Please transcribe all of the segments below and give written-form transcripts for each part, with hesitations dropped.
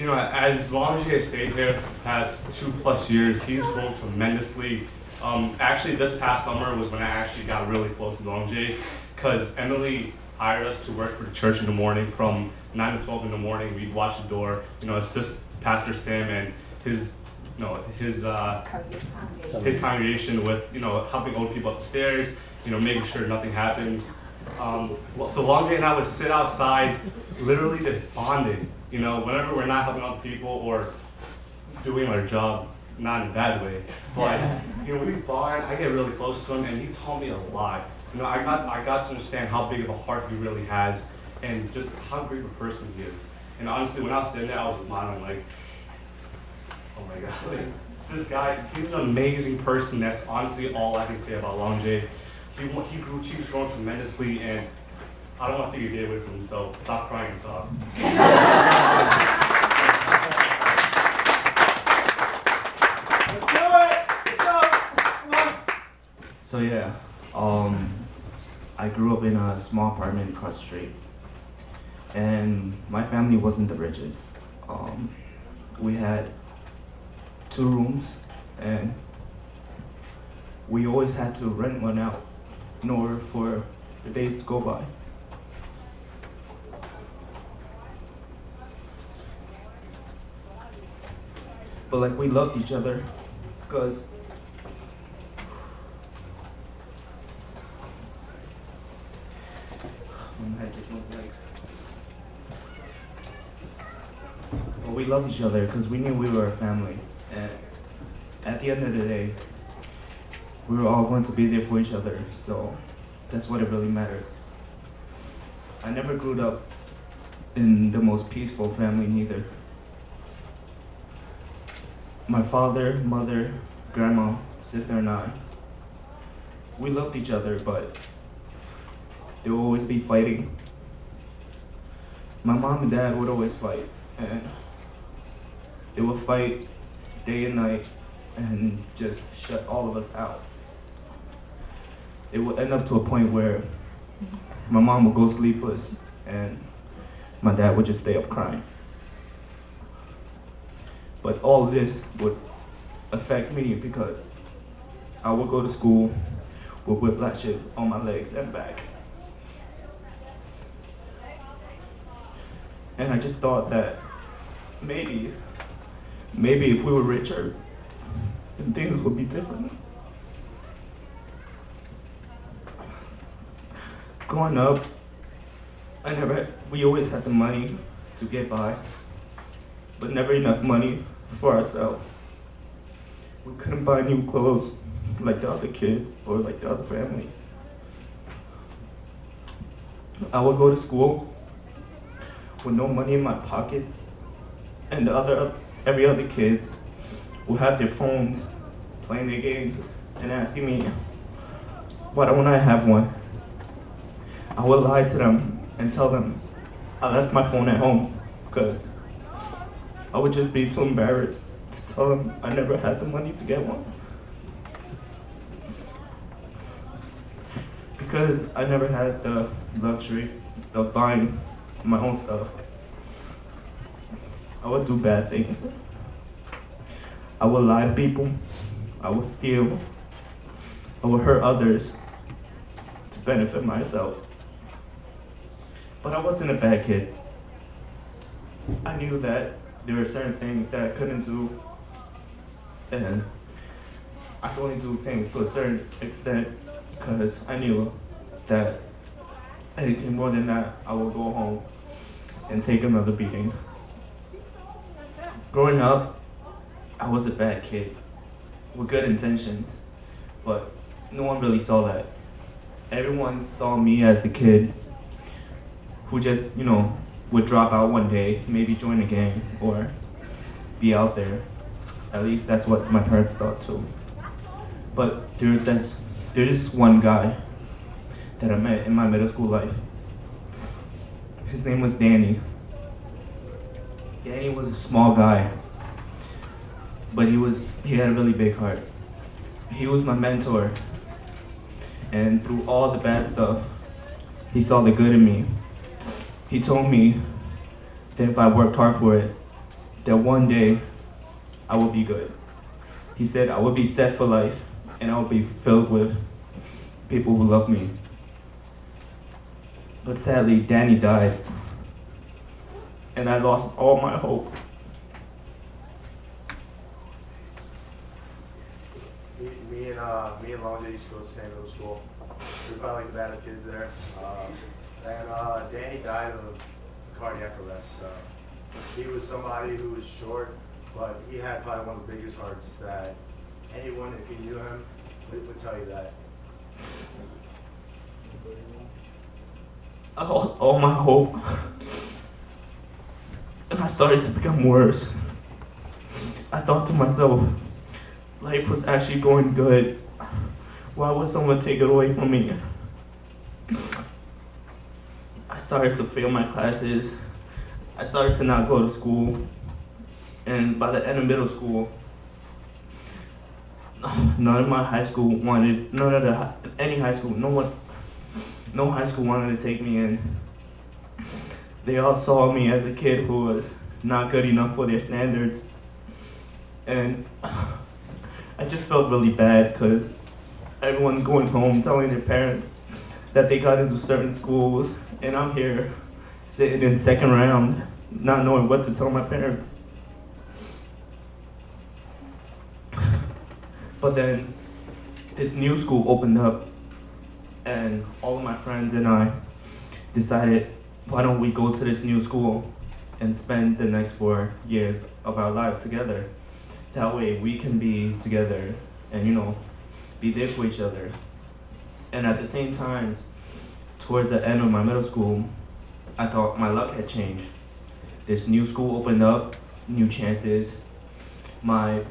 as long as he has stayed here for the past 2+ years, he's grown tremendously. Actually, this past summer was when I actually got really close to Long J, because Emily hired us to work for the church in the morning from 9 to 12 in the morning. We'd watch the door, assist Pastor Sam and his, you know, his congregation with, helping old people up the stairs, making sure nothing happens. So Long J and I would sit outside, literally just bonding. Whenever we're not helping other people or doing our job, not in a bad way, but we bond. I get really close to him, and he taught me a lot. I got to understand how big of a heart he really has, and just how great of a person he is. And honestly, when I was sitting there, I was smiling like, oh my God, like, this guy, he's an amazing person. That's honestly all I can say about Long J. He's grown tremendously, and I don't want to take your day away from him, so stop crying and stop. So yeah, I grew up in a small apartment across the street, and my family wasn't the richest. We had 2 rooms, and we always had to rent one out in order for the days to go by. But like, we loved each other because we loved each other because we knew we were a family, and at the end of the day, we were all going to be there for each other. So that's what it really mattered. I never grew up in the most peaceful family neither. My father, mother, grandma, sister, and I, we loved each other, but they would always be fighting. My mom and dad would always fight, and they would fight day and night and just shut all of us out. It would end up to a point where my mom would go sleepless and my dad would just stay up crying. But all of this would affect me because I would go to school with whiplashes on my legs and back. And I just thought that maybe if we were richer, then things would be different. Growing up, we always had the money to get by, but never enough money for ourselves. We couldn't buy new clothes like the other kids or like the other family. I would go to school with no money in my pockets, and every other kids would have their phones playing their games and asking me, why don't I have one? I would lie to them and tell them I left my phone at home because I would just be too embarrassed to tell them I never had the money to get one. Because I never had the luxury of buying my own stuff, I would do bad things. I would lie to people, I would steal, I would hurt others to benefit myself. But I wasn't a bad kid. I knew that there were certain things that I couldn't do, and I could only do things to a certain extent because I knew that anything more than that, I would go home and take another beating. Growing up, I was a bad kid with good intentions, but no one really saw that. Everyone saw me as the kid who just, would drop out one day, maybe join a gang or be out there. At least that's what my parents thought too. But there's this one guy that I met in my middle school life. His name was Danny. Danny was a small guy, but he had a really big heart. He was my mentor, and through all the bad stuff, he saw the good in me. He told me that if I worked hard for it, that one day I will be good. He said I will be set for life and I will be filled with people who love me. But sadly, Danny died, and I lost all my hope. Me and Long J used to go to the same middle school. We were probably the baddest kids there. And Danny died of cardiac arrest. He was somebody who was short, but he had probably one of the biggest hearts that anyone, if you knew him, would tell you that. I lost all my hope, and I started to become worse. I thought to myself, life was actually going good. Why would someone take it away from me? I started to fail my classes. I started to not go to school. And by the end of middle school, no high school wanted to take me in. They all saw me as a kid who was not good enough for their standards. And I just felt really bad because everyone's going home telling their parents that they got into certain schools, and I'm here sitting in second round, not knowing what to tell my parents. But then this new school opened up, and all of my friends and I decided, why don't we go to this new school and spend the next 4 years of our life together? That way we can be together and, be there for each other. And at the same time, towards the end of my middle school, I thought my luck had changed. This new school opened up, new chances. My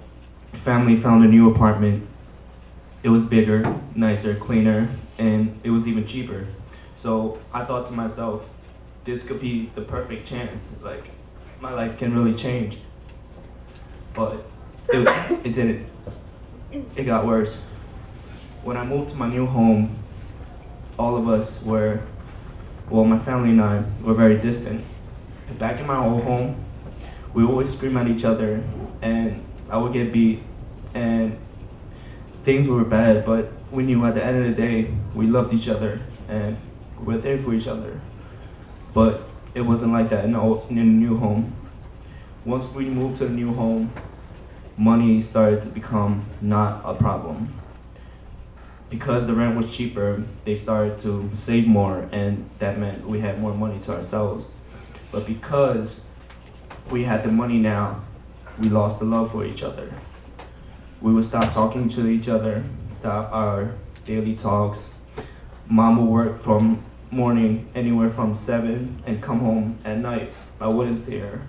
family found a new apartment. It was bigger, nicer, cleaner, and it was even cheaper. So I thought to myself, this could be the perfect chance. Like, my life can really change. But it didn't. It got worse. When I moved to my new home, all of us were, my family and I were very distant. Back in my old home, we would always scream at each other, and I would get beat, and things were bad, but we knew at the end of the day, we loved each other, and we were there for each other. But it wasn't like that in the new home. Once we moved to the new home, money started to become not a problem. Because the rent was cheaper, they started to save more, and that meant we had more money to ourselves. But because we had the money now, we lost the love for each other. We would stop talking to each other, stop our daily talks. Mom would work from morning anywhere from 7 and come home at night. I wouldn't see her.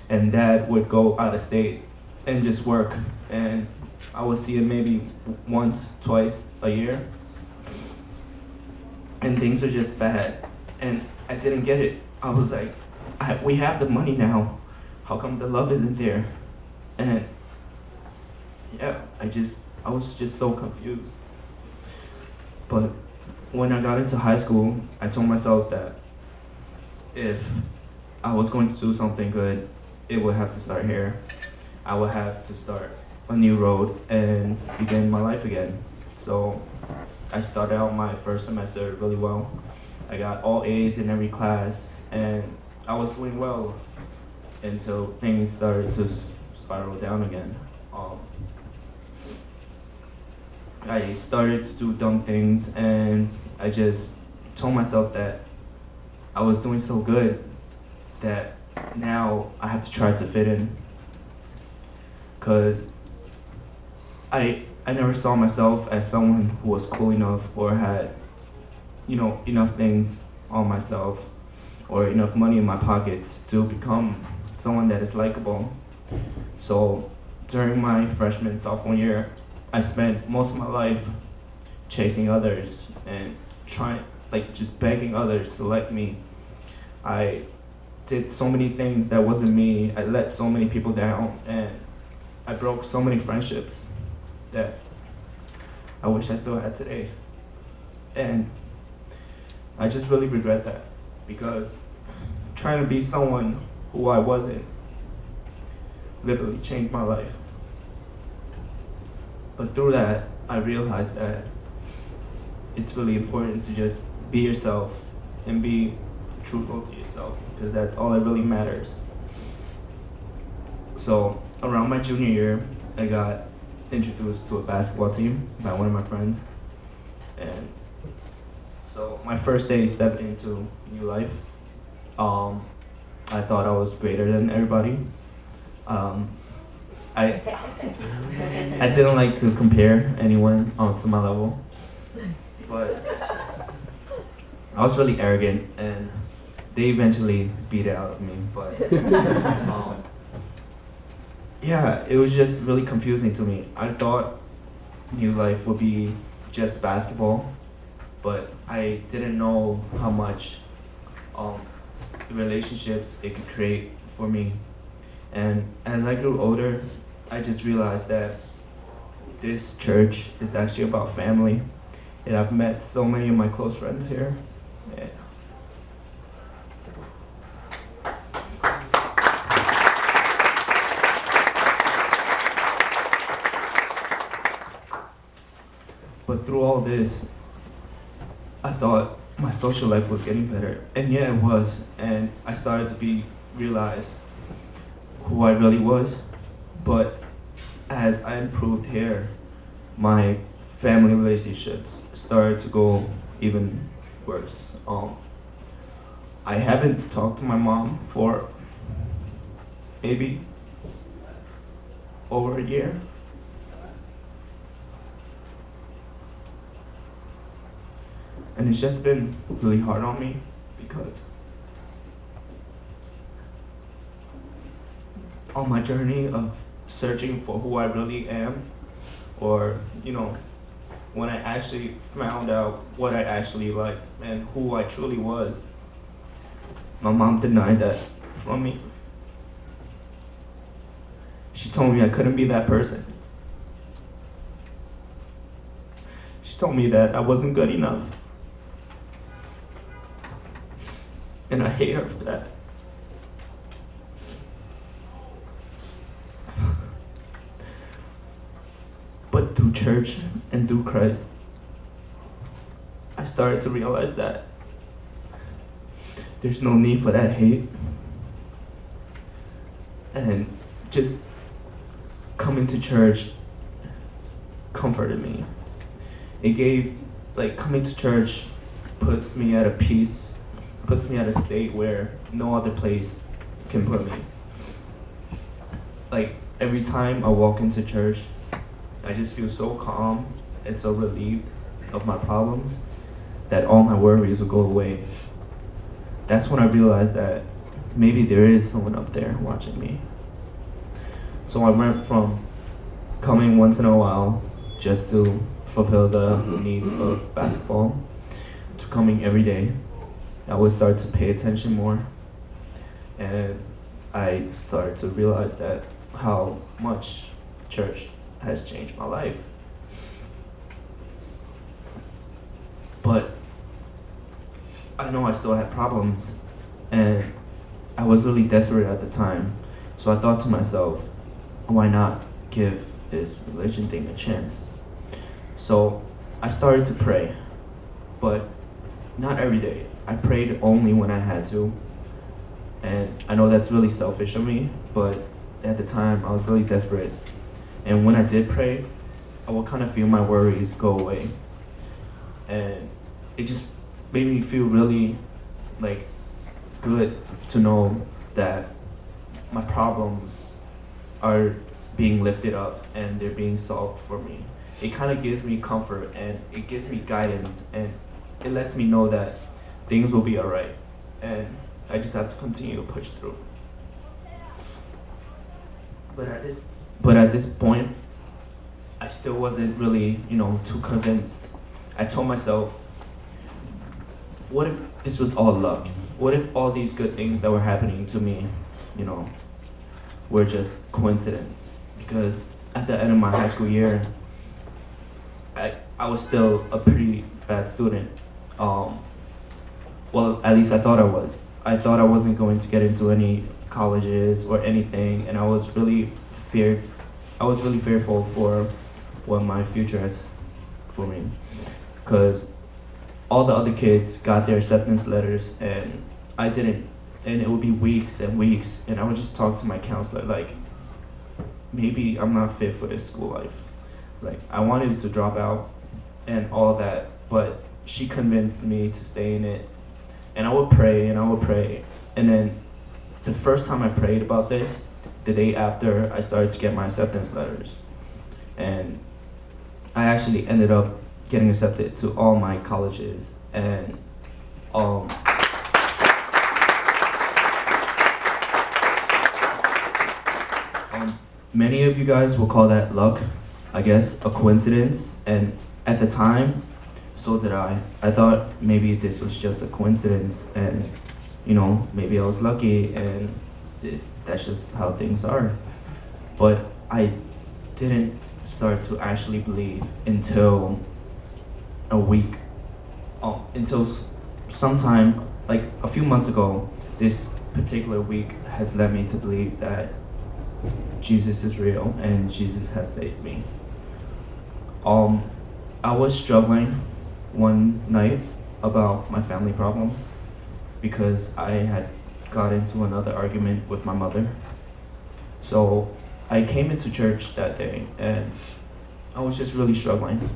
And Dad would go out of state and just work, and I would see him maybe once, twice a year. And things were just bad, and I didn't get it. I was like, we have the money now. How come the love isn't there? And yeah, I was just so confused. But when I got into high school, I told myself that if I was going to do something good, it would have to start here. I would have to start a new road and begin my life again. So I started out my first semester really well. I got all A's in every class, and I was doing well until things started to spiral down again. I started to do dumb things, and I just told myself that I was doing so good that now I have to try to fit in. Because I never saw myself as someone who was cool enough or had, enough things on myself or enough money in my pockets to become someone that is likable. So during my freshman, sophomore year, I spent most of my life chasing others and just begging others to like me. I did so many things that wasn't me. I let so many people down, and I broke so many friendships that I wish I still had today. And I just really regret that, because trying to be someone who I wasn't literally changed my life. But through that, I realized that it's really important to just be yourself and be truthful to yourself, because that's all that really matters. So around my junior year, I got introduced to a basketball team by one of my friends. And so my first day stepping into new life, I thought I was greater than everybody. I I didn't like to compare anyone to my level, but I was really arrogant, and they eventually beat it out of me. But yeah, it was just really confusing to me. I thought new life would be just basketball, but I didn't know how much um, relationships it could create for me. And as I grew older, I just realized that this church is actually about family. And I've met so many of my close friends here. Yeah. But through all this, I thought my social life was getting better. And yeah, it was. And I started to realize who I really was. But as I improved here, my family relationships started to go even worse. I haven't talked to my mom for maybe over a year. And it's just been really hard on me because on my journey of searching for who I really am, or, when I actually found out what I actually liked and who I truly was, my mom denied that from me. She told me I couldn't be that person. She told me that I wasn't good enough. And I hate her for that. But through church and through Christ, I started to realize that there's no need for that hate. And just coming to church comforted me. Coming to church puts me at a peace, puts me at a state where no other place can put me. Like, every time I walk into church, I just feel so calm and so relieved of my problems that all my worries will go away. That's when I realized that maybe there is someone up there watching me. So I went from coming once in a while just to fulfill the needs of basketball to coming every day. I would start to pay attention more, and I started to realize that how much church has changed my life. But I know I still had problems, and I was really desperate at the time. So I thought to myself, why not give this religion thing a chance? So I started to pray, but not every day. I prayed only when I had to. And I know that's really selfish of me, but at the time I was really desperate. And when I did pray, I would kind of feel my worries go away. And it just made me feel really good to know that my problems are being lifted up and they're being solved for me. It kind of gives me comfort and it gives me guidance and it lets me know that things will be alright. And I just have to continue to push through. But at this point, I still wasn't really, too convinced. I told myself, what if this was all luck? What if all these good things that were happening to me, were just coincidence? Because at the end of my high school year, I was still a pretty bad student. Well, at least I thought I was. I thought I wasn't going to get into any colleges or anything, and I was really fearful for what my future has for me, because all the other kids got their acceptance letters and I didn't, and it would be weeks and weeks, and I would just talk to my counselor like, maybe I'm not fit for this school life. Like, I wanted to drop out and all that, but she convinced me to stay in it. And I would pray and I would pray. And then the first time I prayed about this, the day after, I started to get my acceptance letters. And I actually ended up getting accepted to all my colleges. And many of you guys will call that luck, I guess, a coincidence. And at the time, so did I. I thought maybe this was just a coincidence and, maybe I was lucky and that's just how things are. But I didn't start to actually believe until a week, until sometime, like a few months ago. This particular week has led me to believe that Jesus is real and Jesus has saved me. I was struggling one night about my family problems because I had got into another argument with my mother. So I came into church that day and I was just really struggling.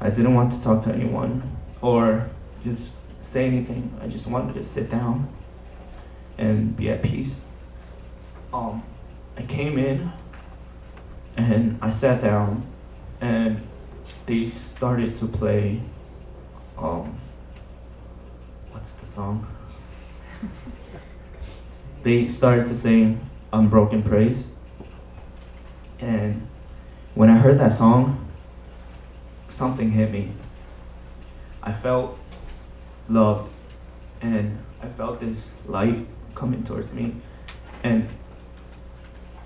I didn't want to talk to anyone or just say anything. I just wanted to sit down and be at peace. I came in and I sat down and they started to play, what's the song? They started to sing Unbroken Praise. And when I heard that song, something hit me. I felt loved and I felt this light coming towards me. And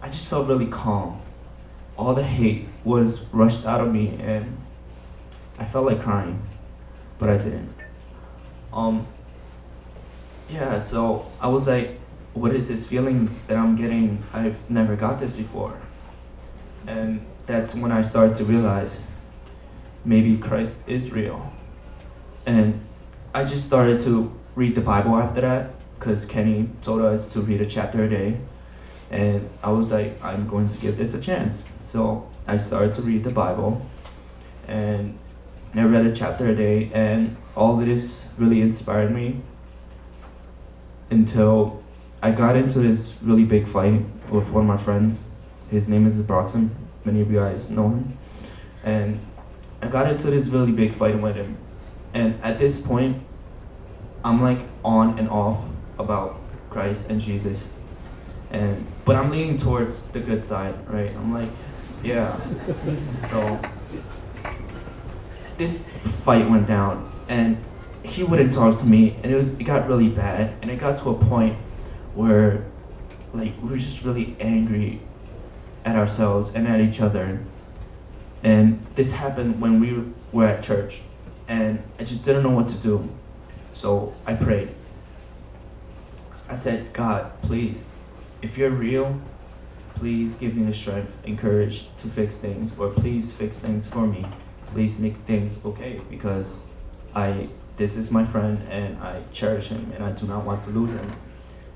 I just felt really calm. All the hate was rushed out of me and I felt like crying, but I didn't. So I was like, what is this feeling that I'm getting? I've never got this before. And that's when I started to realize maybe Christ is real. And I just started to read the Bible after that, because Kenny told us to read a chapter a day. And I was like, I'm going to give this a chance. So I started to read the Bible, and I read a chapter a day, and all of this really inspired me until I got into this really big fight with one of my friends. His name is Broxton. Many of you guys know him. And I got into this really big fight with him. And at this point, I'm like on and off about Christ and Jesus. But I'm leaning towards the good side, right? I'm like, yeah. So this fight went down and he wouldn't talk to me, and it got really bad, and it got to a point where like we were just really angry at ourselves and at each other. And this happened when we were at church, and I just didn't know what to do. So I prayed. I said, God, please, if you're real, please give me the strength and courage to fix things, or please fix things for me. Please make things okay, because this is my friend and I cherish him and I do not want to lose him.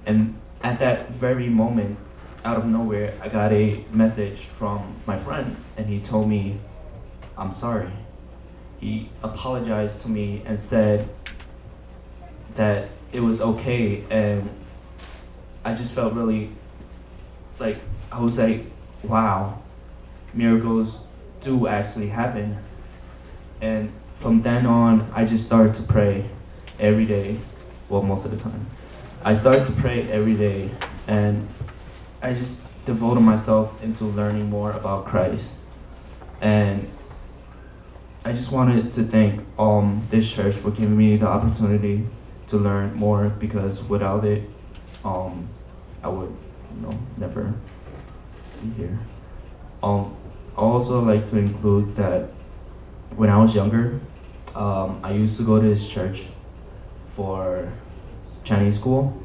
And at that very moment, out of nowhere, I got a message from my friend, and he told me, I'm sorry. He apologized to me and said that it was okay, and I just felt really, I was like, wow, miracles do actually happen. And from then on, I just started to pray every day, well, most of the time. I started to pray every day, and I just devoted myself into learning more about Christ. And I just wanted to thank this church for giving me the opportunity to learn more, because without it, I would, never be here. I also like to include that when I was younger, I used to go to this church for Chinese school,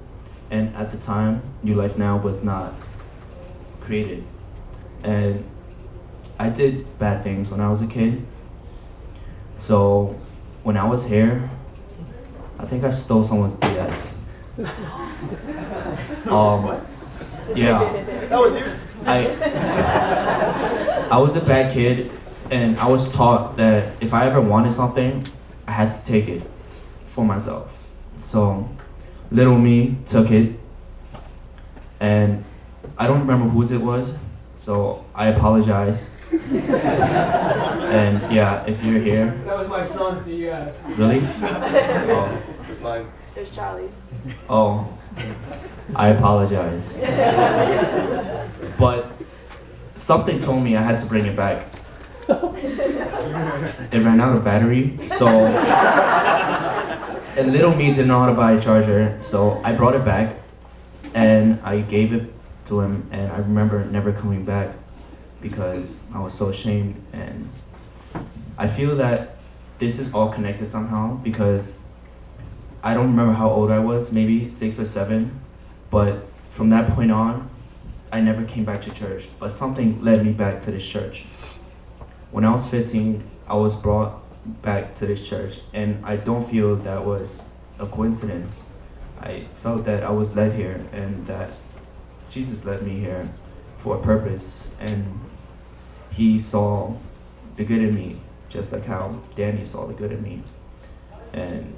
and at the time, New Life Now was not created. And I did bad things when I was a kid. So when I was here, I think I stole someone's DS. Yeah. That was you? I was a bad kid, and I was taught that if I ever wanted something, I had to take it for myself. So little me took it, and I don't remember whose it was, so I apologize. And yeah, if you're here, That was my son's DS. really? Oh, Mine. There's Charlie. oh, I apologize. But something told me I had to bring it back. It ran out of battery, so and little me didn't know how to buy a charger, so I brought it back and I gave it to him, and I remember never coming back because I was so ashamed. And I feel that this is all connected somehow because I don't remember how old I was, maybe 6 or 7, but from that point on, I never came back to church, but something led me back to this church. When I was 15, I was brought back to this church, and I don't feel that was a coincidence. I felt that I was led here, and that Jesus led me here for a purpose, and he saw the good in me, just like how Danny saw the good in me. And